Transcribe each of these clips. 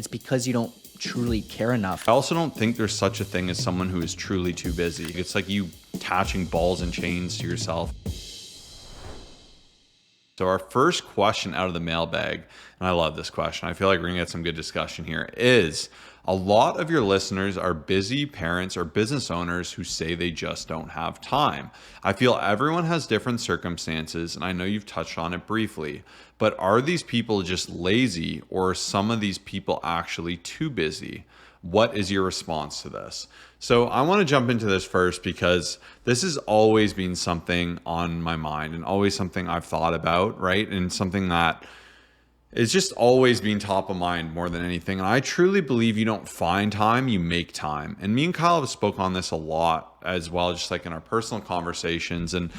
it's because you don't truly care enough. I also don't think there's such a thing as someone who is truly too busy. It's like you attaching balls and chains to yourself. So our first question out of the mailbag, and I love this question, I feel like we're gonna get some good discussion here, is a lot of your listeners are busy parents or business owners who say they just don't have time. I feel everyone has different circumstances, and I know you've touched on it briefly, but are these people just lazy, or are some of these people actually too busy? What is your response to this? So I want to jump into this first because this has always been something on my mind and always something I've thought about, right? And something that it's just always been top of mind more than anything. And I truly believe you don't find time, you make time. And me and Kyle have spoke on this a lot as well, just like in our personal conversations. And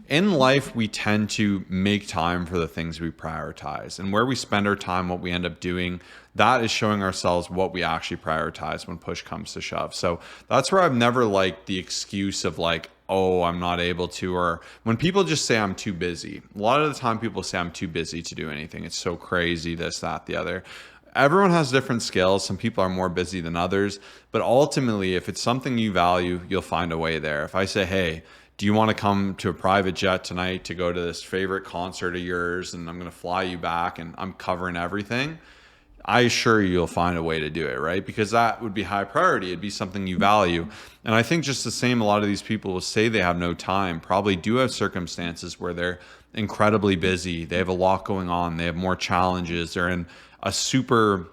in life, we tend to make time for the things we prioritize. And where we spend our time, what we end up doing, that is showing ourselves what we actually prioritize when push comes to shove. So that's where I've never liked the excuse of like, oh, I'm not able to, or when people just say I'm too busy. A lot of the time people say I'm too busy to do anything. It's so crazy, this, that, the other. Everyone has different skills. Some people are more busy than others, but ultimately, if it's something you value, you'll find a way there. If I say, hey, do you want to come to a private jet tonight to go to this favorite concert of yours, and I'm going to fly you back and I'm covering everything, I assure you, you'll find a way to do it, right? Because that would be high priority. It'd be something you value. And I think just the same, a lot of these people will say they have no time, probably do have circumstances where they're incredibly busy. They have a lot going on. They have more challenges. They're in a super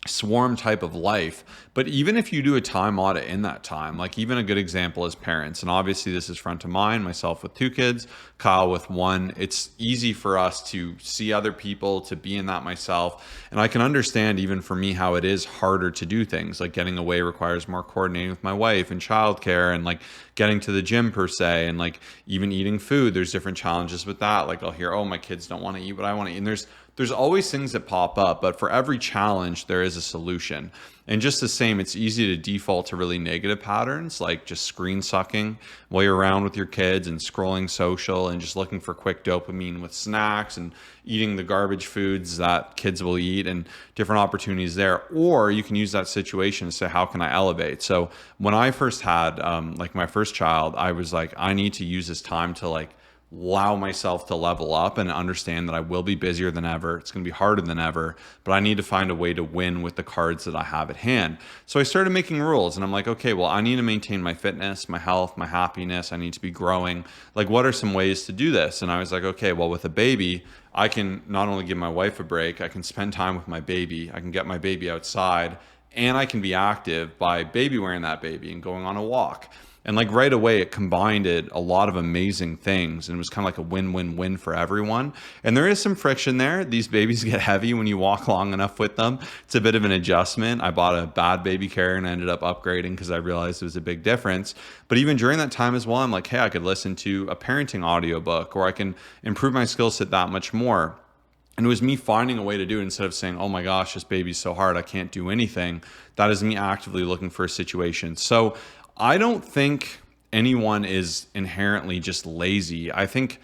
swarm type of life. But even if you do a time audit in that time, like even a good example is parents. And obviously this is front of mind, myself with 2 kids, Kyle with 1. It's easy for us to see other people, to be in that myself. And I can understand even for me how it is harder to do things. Like getting away requires more coordinating with my wife and childcare and like getting to the gym per se, and like even eating food. There's different challenges with that. Like I'll hear, oh, my kids don't want to eat what I want to eat. And there's always things that pop up, but for every challenge, there is a solution. And just the same, it's easy to default to really negative patterns, like just screen sucking while you're around with your kids and scrolling social and just looking for quick dopamine with snacks and eating the garbage foods that kids will eat and different opportunities there. Or you can use that situation to say, how can I elevate? So when I first had like my first child, I was like, I need to use this time to like allow myself to level up and understand that I will be busier than ever. It's going to be harder than ever, but I need to find a way to win with the cards that I have at hand. So I started making rules, and I'm like, okay, well, I need to maintain my fitness, my health, my happiness. I need to be growing. Like, what are some ways to do this? And I was like, okay, well, with a baby, I can not only give my wife a break, I can spend time with my baby. I can get my baby outside, and I can be active by baby wearing that baby and going on a walk. And like right away, it combined a lot of amazing things, and it was kind of like a win-win-win for everyone. And there is some friction there. These babies get heavy when you walk long enough with them. It's a bit of an adjustment. I bought a bad baby carrier and I ended up upgrading because I realized it was a big difference. But even during that time as well, I'm like, hey, I could listen to a parenting audiobook, or I can improve my skill set that much more. And it was me finding a way to do it instead of saying, oh my gosh, this baby's so hard, I can't do anything. That is me actively looking for a situation. So I don't think anyone is inherently just lazy. I think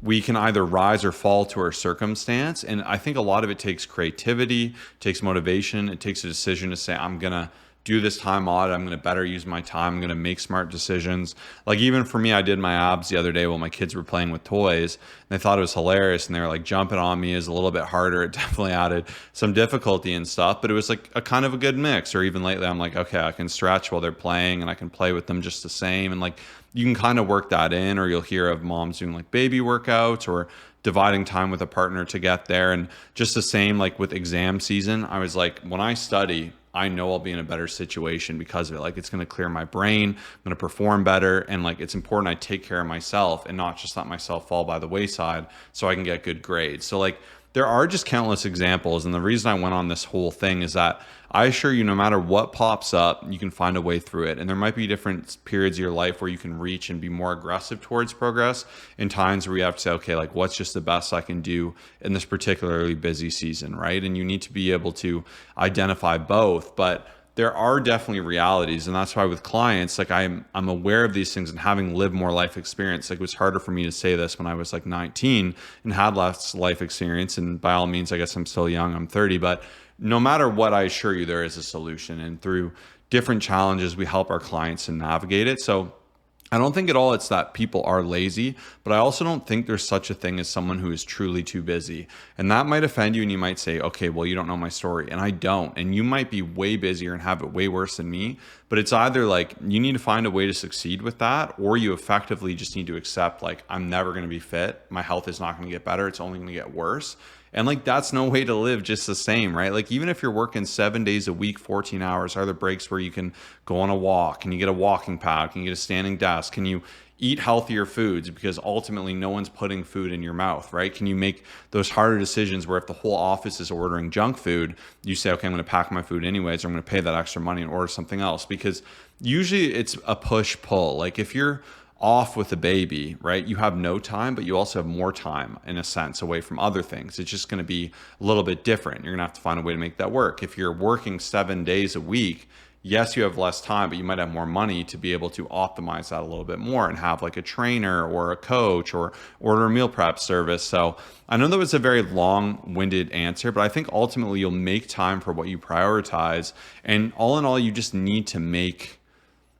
we can either rise or fall to our circumstance. And I think a lot of it takes creativity, takes motivation. It takes a decision to say, I'm going to do this time audit. I'm going to better use my time. I'm going to make smart decisions. Like even for me, I did my abs the other day while my kids were playing with toys, and they thought it was hilarious. And they were like jumping on me. Is a little bit harder. It definitely added some difficulty and stuff, but it was like a kind of a good mix. Or even lately, I'm like, okay, I can stretch while they're playing and I can play with them just the same. And like, you can kind of work that in, or you'll hear of moms doing like baby workouts or dividing time with a partner to get there. And just the same, like with exam season, I was like, when I study, I know I'll be in a better situation because of it. Like it's going to clear my brain. I'm going to perform better. And like, it's important I take care of myself and not just let myself fall by the wayside so I can get good grades. So like, there are just countless examples. And the reason I went on this whole thing is that I assure you, no matter what pops up, you can find a way through it. And there might be different periods of your life where you can reach and be more aggressive towards progress, and times where you have to say, okay, like what's just the best I can do in this particularly busy season, right? And you need to be able to identify both. But there are definitely realities. And that's why with clients, like I'm aware of these things, and having lived more life experience, like it was harder for me to say this when I was like 19 and had less life experience. And by all means, I guess I'm still young, I'm 30, but no matter what, I assure you there is a solution. And through different challenges, we help our clients to navigate it. So I don't think at all it's that people are lazy, but I also don't think there's such a thing as someone who is truly too busy. And that might offend you, and you might say, okay, well, you don't know my story. And I don't. And you might be way busier and have it way worse than me. But it's either like you need to find a way to succeed with that, or you effectively just need to accept, like, I'm never going to be fit. My health is not going to get better. It's only going to get worse. And like, that's no way to live just the same, right? Like, even if you're working 7 days a week, 14 hours, are there breaks where you can go on a walk? Can you get a walking pad? Can you get a standing desk? Can you eat healthier foods? Because ultimately no one's putting food in your mouth, right? Can you make those harder decisions where if the whole office is ordering junk food, you say, okay, I'm going to pack my food anyways, or I'm going to pay that extra money and order something else? Because usually it's a push pull. Like, if you're off with a baby, right, you have no time, but you also have more time in a sense away from other things. It's just going to be a little bit different. You're going to have to find a way to make that work. If you're working 7 days a week, yes, you have less time, but you might have more money to be able to optimize that a little bit more and have like a trainer or a coach or order a meal prep service. So I know that was a very long-winded answer, but I think ultimately you'll make time for what you prioritize. And all in all, you just need to make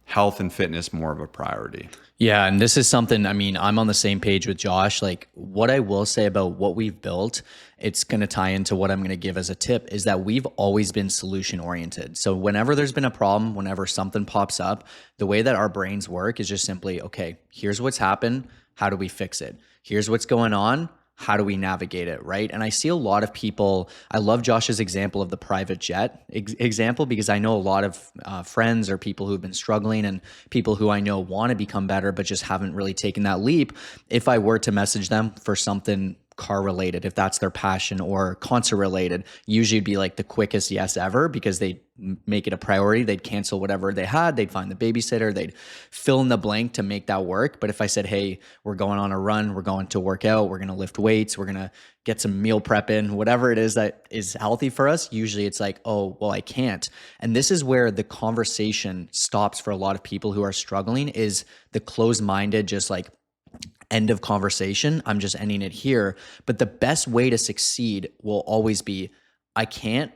health and fitness more of a priority. Yeah, and this is something, I mean, I'm on the same page with Josh. Like, what I will say about what we've built, it's going to tie into what I'm going to give as a tip, is that we've always been solution oriented. So whenever there's been a problem, whenever something pops up, the way that our brains work is just simply, okay, here's what's happened. How do we fix it? Here's what's going on. How do we navigate it, right? And I see a lot of people, I love Josh's example of the private jet example, because I know a lot of friends or people who've been struggling and people who I know want to become better but just haven't really taken that leap. If I were to message them for something car related, if that's their passion, or concert related, usually it'd be like the quickest yes ever, because they make it a priority. They'd cancel whatever they had. They'd find the babysitter. They'd fill in the blank to make that work. But if I said, hey, we're going on a run, we're going to work out, we're going to lift weights, we're going to get some meal prep in, whatever it is that is healthy for us, usually it's like, oh, well, I can't. And this is where the conversation stops for a lot of people who are struggling, is the closed-minded, just like, end of conversation. I'm just ending it here. But the best way to succeed will always be, I can't,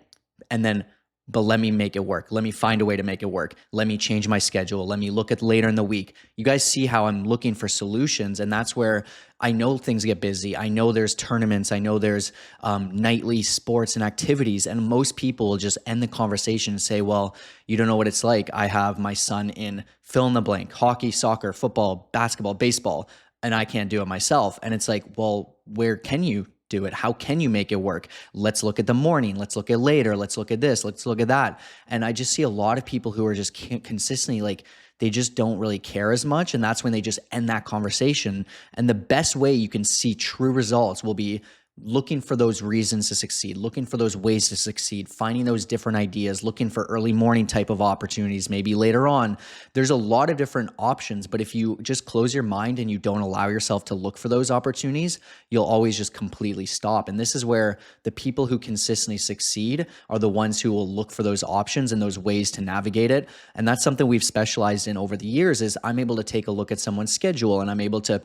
and then, but let me make it work. Let me find a way to make it work. Let me change my schedule. Let me look at later in the week. You guys see how I'm looking for solutions. And that's where I know things get busy. I know there's tournaments. I know there's nightly sports and activities. And most people will just end the conversation and say, well, you don't know what it's like. I have my son in fill in the blank, hockey, soccer, football, basketball, baseball, and I can't do it myself. And it's like, well, where can you do it? How can you make it work? Let's look at the morning. Let's look at later. Let's look at this. Let's look at that. And I just see a lot of people who are just consistently like, they just don't really care as much. And that's when they just end that conversation. And the best way you can see true results will be looking for those reasons to succeed, looking for those ways to succeed, finding those different ideas, looking for early morning type of opportunities, maybe later on. There's a lot of different options, but if you just close your mind and you don't allow yourself to look for those opportunities, you'll always just completely stop. And this is where the people who consistently succeed are the ones who will look for those options and those ways to navigate it. And that's something we've specialized in over the years, is I'm able to take a look at someone's schedule and I'm able to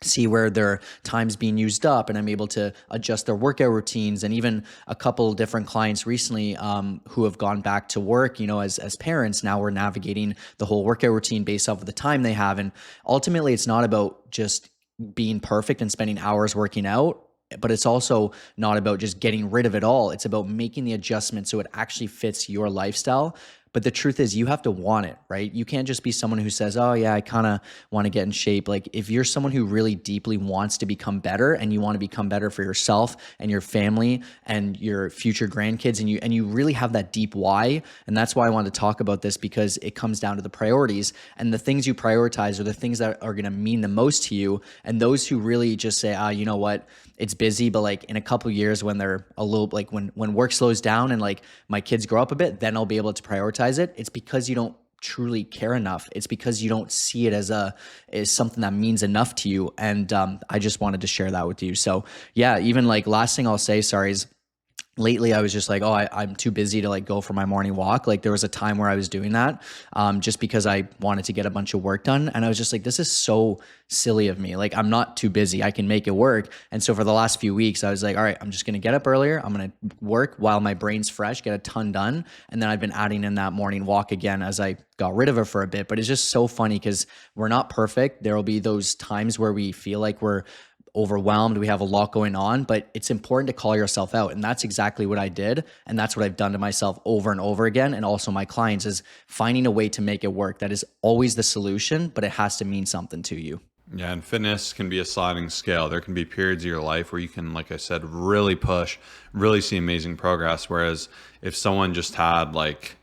see where their time's being used up, and I'm able to adjust their workout routines. And even a couple of different clients recently who have gone back to work, you know, as parents, now we're navigating the whole workout routine based off of the time they have. And ultimately, it's not about just being perfect and spending hours working out, but it's also not about just getting rid of it all. It's about making the adjustment so it actually fits your lifestyle. But the truth is, you have to want it, right? You can't just be someone who says, oh yeah, I kind of want to get in shape. Like, if you're someone who really deeply wants to become better, and you want to become better for yourself and your family and your future grandkids, and you really have that deep why. And that's why I wanted to talk about this, because it comes down to the priorities, and the things you prioritize are the things that are going to mean the most to you. And those who really just say, you know what, it's busy, but like in a couple of years, when they're a little, like when work slows down and like my kids grow up a bit, then I'll be able to prioritize it. It's because you don't truly care enough. It's because you don't see it as something that means enough to you. And I just wanted to share that with you. So yeah, even like last thing I'll say, sorry, is lately I was just like, oh, I'm too busy to like go for my morning walk. Like there was a time where I was doing that just because I wanted to get a bunch of work done. And I was just like, this is so silly of me. Like I'm not too busy. I can make it work. And so for the last few weeks, I was like, all right, I'm just going to get up earlier. I'm going to work while my brain's fresh, get a ton done. And then I've been adding in that morning walk again as I got rid of it for a bit. But it's just so funny because we're not perfect. There will be those times where we feel like we're overwhelmed, we have a lot going on, but it's important to call yourself out. And that's exactly what I did. And that's what I've done to myself over and over again. And also my clients is finding a way to make it work. That is always the solution, but it has to mean something to you. Yeah, and fitness can be a sliding scale. There can be periods of your life where you can, like I said, really push, really see amazing progress. Whereas if someone just had like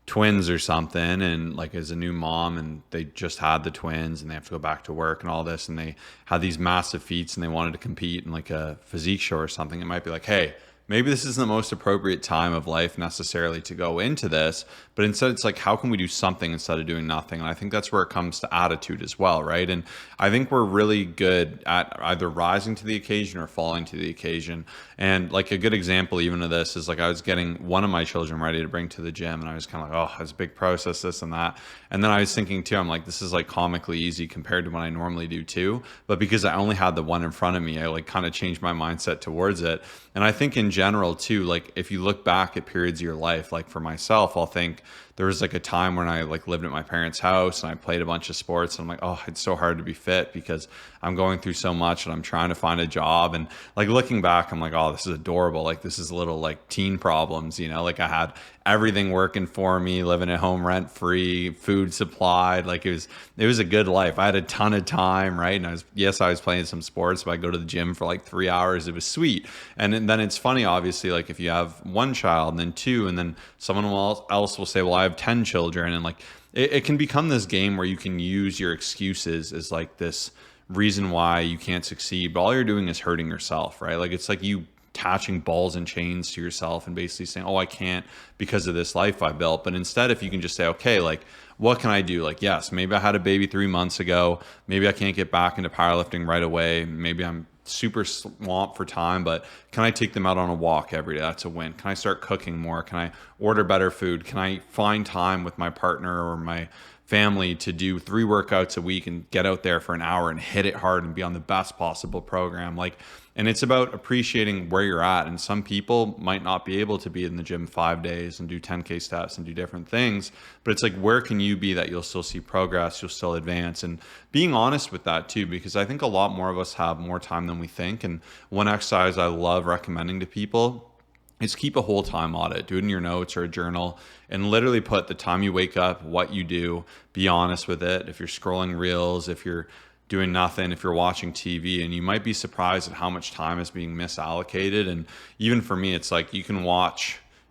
twins or something and like as a new mom and they just had the twins and they have to go back to work and all this and they had these massive feats and they wanted to compete in like a physique show or something, it might be like, hey, maybe this isn't the most appropriate time of life necessarily to go into this, but instead it's like, how can we do something instead of doing nothing? And I think that's where it comes to attitude as well, right? And I think we're really good at either rising to the occasion or falling to the occasion. And like a good example even of this is like I was getting one of my children ready to bring to the gym and I was kind of like, oh, it's a big process, this and that. And then I was thinking too, I'm like, this is like comically easy compared to what I normally do too. But because I only had the one in front of me, I like kind of changed my mindset towards it. And I think in general too, like if you look back at periods of your life, like for myself, I'll think there was like a time when I like lived at my parents' house and I played a bunch of sports and I'm like, oh, it's so hard to be fit because I'm going through so much and I'm trying to find a job. And like looking back, I'm like, oh, this is adorable. Like this is little like teen problems, you know, like I had everything working for me, living at home rent free, food supplied. Like it was a good life. I had a ton of time, right? And I was playing some sports, but I go to the gym for like 3 hours. It was sweet. And then it's funny, obviously, like if you have one child and then two, and then someone else will say, well, I have 10 children. And like, it can become this game where you can use your excuses as like this reason why you can't succeed, but all you're doing is hurting yourself, right? Like it's like you attaching balls and chains to yourself and basically saying, oh, I can't because of this life I built. But instead, if you can just say, okay, like, what can I do? Like, yes, maybe I had a baby 3 months ago. Maybe I can't get back into powerlifting right away. Maybe I'm super swamped for time, but can I take them out on a walk every day? That's a win. Can I start cooking more? Can I order better food? Can I find time with my partner or my family to do 3 workouts a week and get out there for an hour and hit it hard and be on the best possible program? Like, and it's about appreciating where you're at. And some people might not be able to be in the gym 5 days and do 10K steps and do different things, but it's like, where can you be that you'll still see progress, you'll still advance, and being honest with that too, because I think a lot more of us have more time than we think. And one exercise I love recommending to people is keep a whole time audit. Do it in your notes or a journal and literally put the time you wake up, what you do, be honest with it. If you're scrolling reels, if you're doing nothing, if you're watching TV, and you might be surprised at how much time is being misallocated. And even for me, it's like you can go on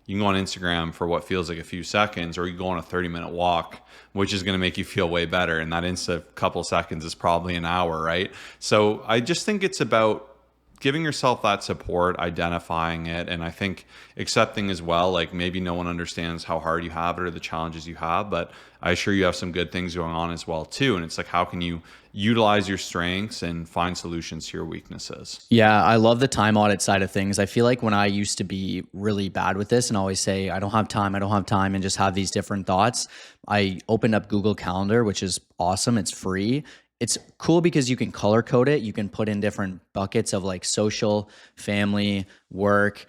Instagram for what feels like a few seconds, or you go on a 30-minute walk, which is going to make you feel way better. And that couple seconds is probably an hour, right? So I just think it's about giving yourself that support, identifying it, and I think accepting as well, like maybe no one understands how hard you have it or the challenges you have, but I assure you have some good things going on as well too. And it's like, how can you utilize your strengths and find solutions to your weaknesses? Yeah, I love the time audit side of things. I feel like when I used to be really bad with this and always say, I don't have time, and just have these different thoughts, I opened up Google Calendar, which is awesome. It's free. It's cool because you can color code it. You can put in different buckets of like social, family, work,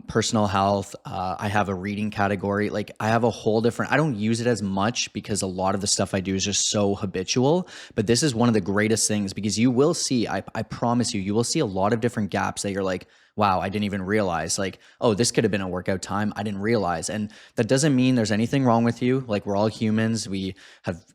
personal health. I have a reading category. Like I have a whole different, I don't use it as much because a lot of the stuff I do is just so habitual. But this is one of the greatest things because you will see, I promise you, you will see a lot of different gaps that you're like, wow, I didn't even realize, like, oh, this could have been a workout time. I didn't realize. And that doesn't mean there's anything wrong with you. Like we're all humans.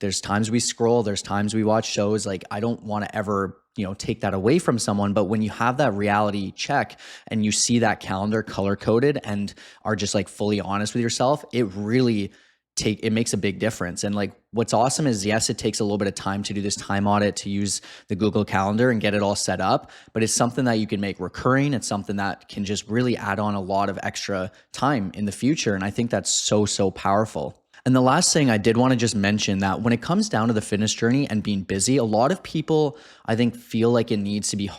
There's times we scroll, there's times we watch shows. Like I don't want to ever, take that away from someone. But when you have that reality check and you see that calendar color coded and are just like fully honest with yourself, it makes a big difference. And like what's awesome is, yes, it takes a little bit of time to do this time audit, to use the Google Calendar and get it all set up, but it's something that you can make recurring. It's something that can just really add on a lot of extra time in the future. And I think that's so, so powerful. And the last thing I did want to just mention, that when it comes down to the fitness journey and being busy, a lot of people, I think, feel like it needs to be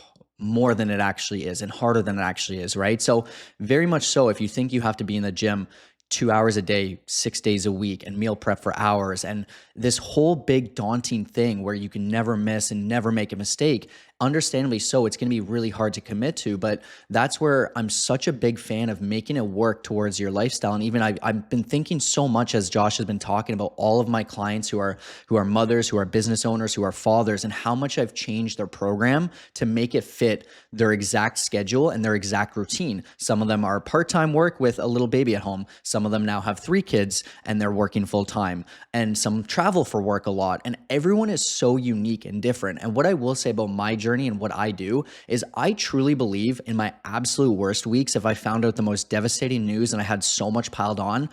more than it actually is and harder than it actually is, right? So, very much so, if you think you have to be in the gym 2 hours a day, 6 days a week, and meal prep for hours, and this whole big daunting thing where you can never miss and never make a mistake, understandably so, it's going to be really hard to commit to. But that's where I'm such a big fan of making it work towards your lifestyle. And even I've been thinking so much, as Josh has been talking about, all of my clients who are mothers, who are business owners, who are fathers, and how much I've changed their program to make it fit their exact schedule and their exact routine. Some of them are part-time work with a little baby at home. Some of them now have 3 kids and they're working full-time, and some travel for work a lot. And everyone is so unique and different. And what I will say about my journey and what I do is I truly believe in my absolute worst weeks, if I found out the most devastating news and I had so much piled on,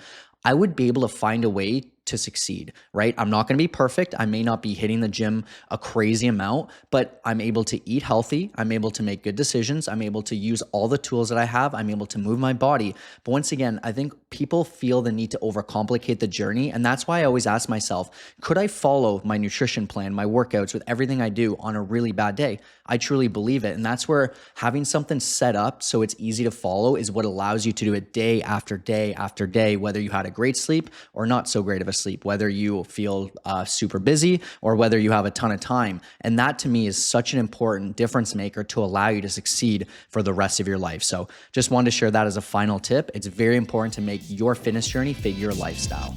I would be able to find a way to succeed, right? I'm not going to be perfect. I may not be hitting the gym a crazy amount, but I'm able to eat healthy. I'm able to make good decisions. I'm able to use all the tools that I have. I'm able to move my body. But once again, I think people feel the need to overcomplicate the journey. And that's why I always ask myself, could I follow my nutrition plan, my workouts with everything I do on a really bad day? I truly believe it. And that's where having something set up so it's easy to follow is what allows you to do it day after day after day, whether you had a great sleep or not so great of a sleep, whether you feel super busy or whether you have a ton of time. And that to me is such an important difference maker to allow you to succeed for the rest of your life. So just wanted to share that as a final tip. It's very important to make your fitness journey fit your lifestyle.